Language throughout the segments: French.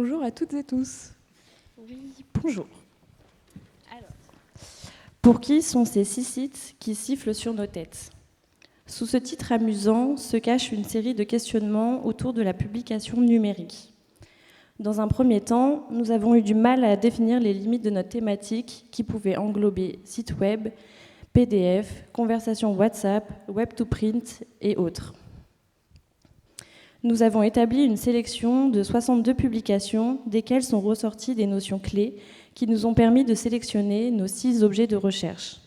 Bonjour à toutes et tous. Oui, bonjour. Alors, pour qui sont ces 6 sites qui sifflent sur nos têtes ? Sous ce titre amusant se cache une série de questionnements autour de la publication numérique. Dans un premier temps, nous avons eu du mal à définir les limites de notre thématique qui pouvaient englober sites web, PDF, conversations WhatsApp, web-to-print et autres. Nous avons établi une sélection de 62 publications, desquelles sont ressorties des notions clés qui nous ont permis de sélectionner nos 6 objets de recherche.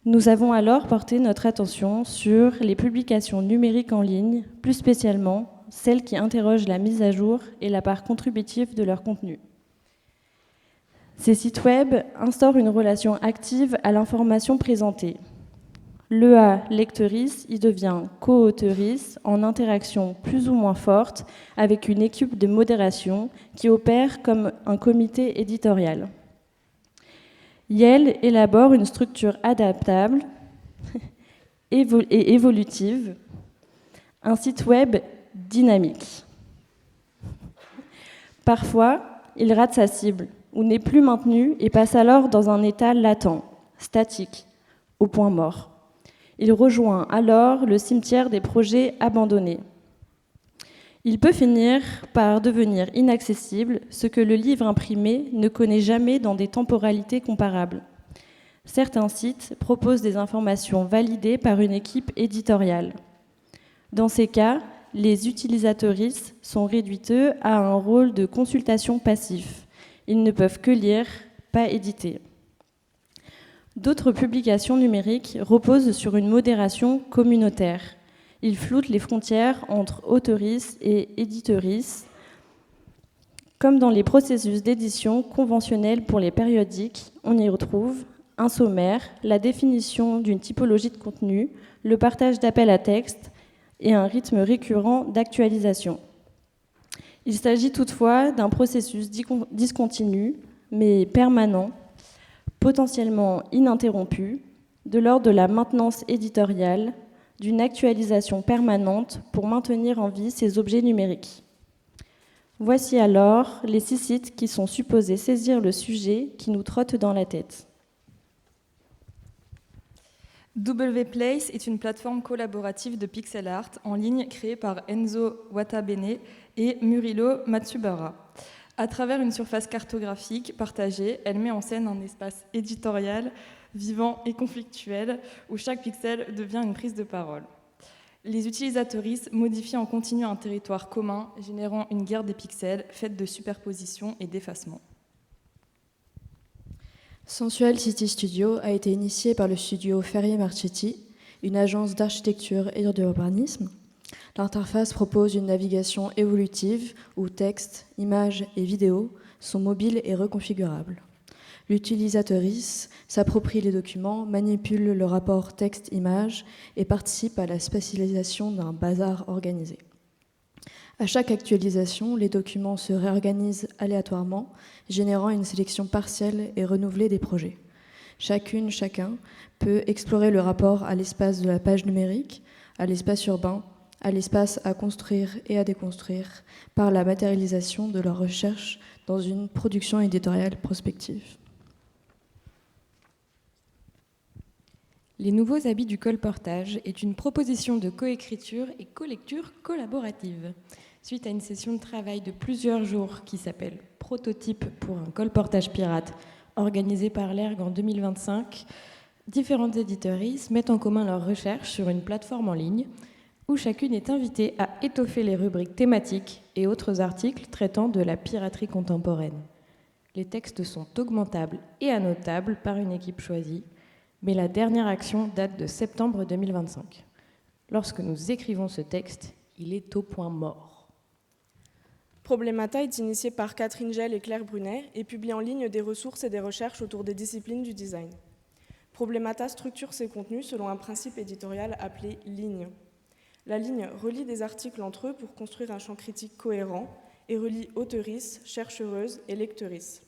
Nous avons alors porté notre attention sur les publications numériques en ligne, plus spécialement celles qui interrogent la mise à jour et la part contributive de leur contenu. Ces sites web instaurent une relation active à l'information présentée. L'EA lectrice y devient co-autrice en interaction plus ou moins forte avec une équipe de modération qui opère comme un comité éditorial. Yale élabore une structure adaptable et évolutive, un site web dynamique. Parfois, il rate sa cible ou n'est plus maintenu et passe alors dans un état latent, statique, au point mort. Il rejoint alors le cimetière des projets abandonnés. Il peut finir par devenir inaccessible, ce que le livre imprimé ne connaît jamais dans des temporalités comparables. Certains sites proposent des informations validées par une équipe éditoriale. Dans ces cas, les utilisatrices sont réduites à un rôle de consultation passif. Ils ne peuvent que lire, pas éditer. D'autres publications numériques reposent sur une modération communautaire. Ils floutent les frontières entre autrices et éditrices, comme dans les processus d'édition conventionnels pour les périodiques, on y retrouve un sommaire, la définition d'une typologie de contenu, le partage d'appels à texte et un rythme récurrent d'actualisation. Il s'agit toutefois d'un processus discontinu, mais permanent, potentiellement ininterrompu, de l'ordre de la maintenance éditoriale, d'une actualisation permanente pour maintenir en vie ces objets numériques. Voici alors les 6 sites qui sont supposés saisir le sujet qui nous trotte dans la tête. WPlace est une plateforme collaborative de pixel art en ligne créée par Enzo Watabene et Murilo Matsubara. À travers une surface cartographique partagée, elle met en scène un espace éditorial, vivant et conflictuel, où chaque pixel devient une prise de parole. Les utilisatrices modifient en continu un territoire commun, générant une guerre des pixels faite de superposition et d'effacement. Sensual City Studio a été initié par le studio Ferrier Marchetti, une agence d'architecture et d'urbanisme. L'interface propose une navigation évolutive où texte, images et vidéos sont mobiles et reconfigurables. L'utilisatrice s'approprie les documents, manipule le rapport texte-image et participe à la spatialisation d'un bazar organisé. À chaque actualisation, les documents se réorganisent aléatoirement, générant une sélection partielle et renouvelée des projets. Chacun peut explorer le rapport à l'espace de la page numérique, à l'espace urbain, à l'espace à construire et à déconstruire par la matérialisation de leur recherche dans une production éditoriale prospective. Les nouveaux habits du colportage est une proposition de coécriture et colecture collaborative. Suite à une session de travail de plusieurs jours qui s'appelle « Prototype pour un colportage pirate » organisée par l'ERG en 2025, différentes éditrices mettent en commun leurs recherches sur une plateforme en ligne où chacune est invitée à étoffer les rubriques thématiques et autres articles traitant de la piraterie contemporaine. Les textes sont augmentables et annotables par une équipe choisie, mais la dernière action date de septembre 2025. Lorsque nous écrivons ce texte, il est au point mort. Problemata est initié par Catherine Gell et Claire Brunet et publie en ligne des ressources et des recherches autour des disciplines du design. Problemata structure ses contenus selon un principe éditorial appelé ligne. La ligne relie des articles entre eux pour construire un champ critique cohérent et relie auteurices, chercheuses et lectrices.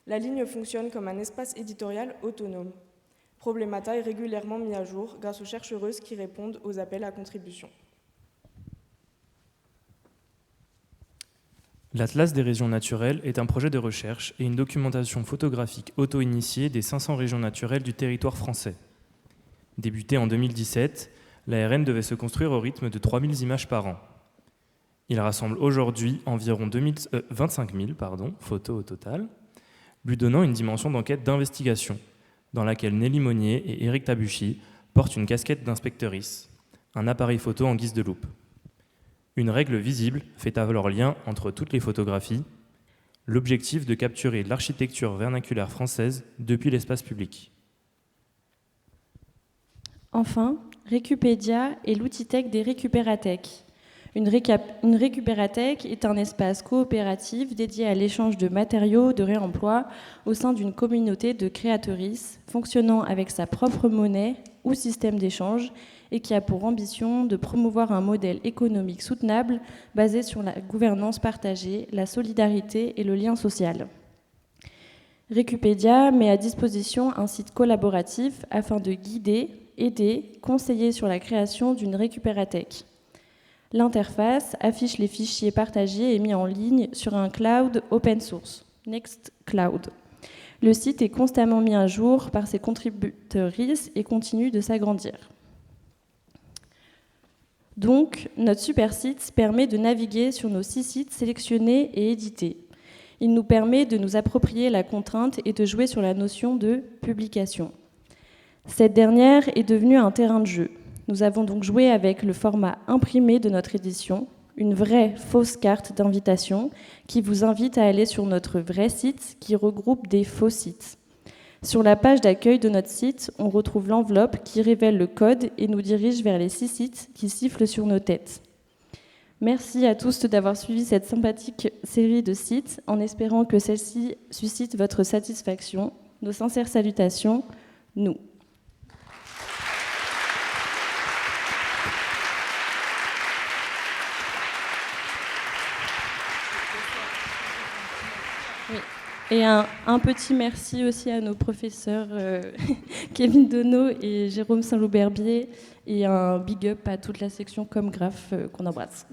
La ligne fonctionne comme un espace éditorial autonome. Problemata est régulièrement mis à jour grâce aux chercheuses qui répondent aux appels à contribution. L'Atlas des régions naturelles est un projet de recherche et une documentation photographique auto-initiée des 500 régions naturelles du territoire français. Débuté en 2017, l'ARN devait se construire au rythme de 3000 images par an. Il rassemble aujourd'hui environ 25 000 photos au total, lui donnant une dimension d'enquête d'investigation, dans laquelle Nelly Monnier et Éric Tabuchy portent une casquette d'inspectrice, un appareil photo en guise de loupe. Une règle visible fait alors lien entre toutes les photographies, l'objectif de capturer l'architecture vernaculaire française depuis l'espace public. Enfin, Récupédia est l'outil tech des récupérathèques. Une récupérathèque est un espace coopératif dédié à l'échange de matériaux de réemploi au sein d'une communauté de créatrices fonctionnant avec sa propre monnaie ou système d'échange et qui a pour ambition de promouvoir un modèle économique soutenable basé sur la gouvernance partagée, la solidarité et le lien social. Récupédia met à disposition un site collaboratif afin de guider, aider, conseiller sur la création d'une récupérathèque. L'interface affiche les fichiers partagés et mis en ligne sur un cloud open source, Nextcloud. Le site est constamment mis à jour par ses contributrices et continue de s'agrandir. Donc, notre super site permet de naviguer sur nos 6 sites sélectionnés et édités. Il nous permet de nous approprier la contrainte et de jouer sur la notion de publication. Cette dernière est devenue un terrain de jeu. Nous avons donc joué avec le format imprimé de notre édition, une vraie fausse carte d'invitation qui vous invite à aller sur notre vrai site qui regroupe des faux sites. Sur la page d'accueil de notre site, on retrouve l'enveloppe qui révèle le code et nous dirige vers les 6 sites qui sifflent sur nos têtes. Merci à tous d'avoir suivi cette sympathique série de sites, en espérant que celle-ci suscite votre satisfaction. Nos sincères salutations, nous. Et un petit merci aussi à nos professeurs Kevin Donneau et Jérôme Saint-Loup-Berbier, et un big up à toute la section Comgraph qu'on embrasse.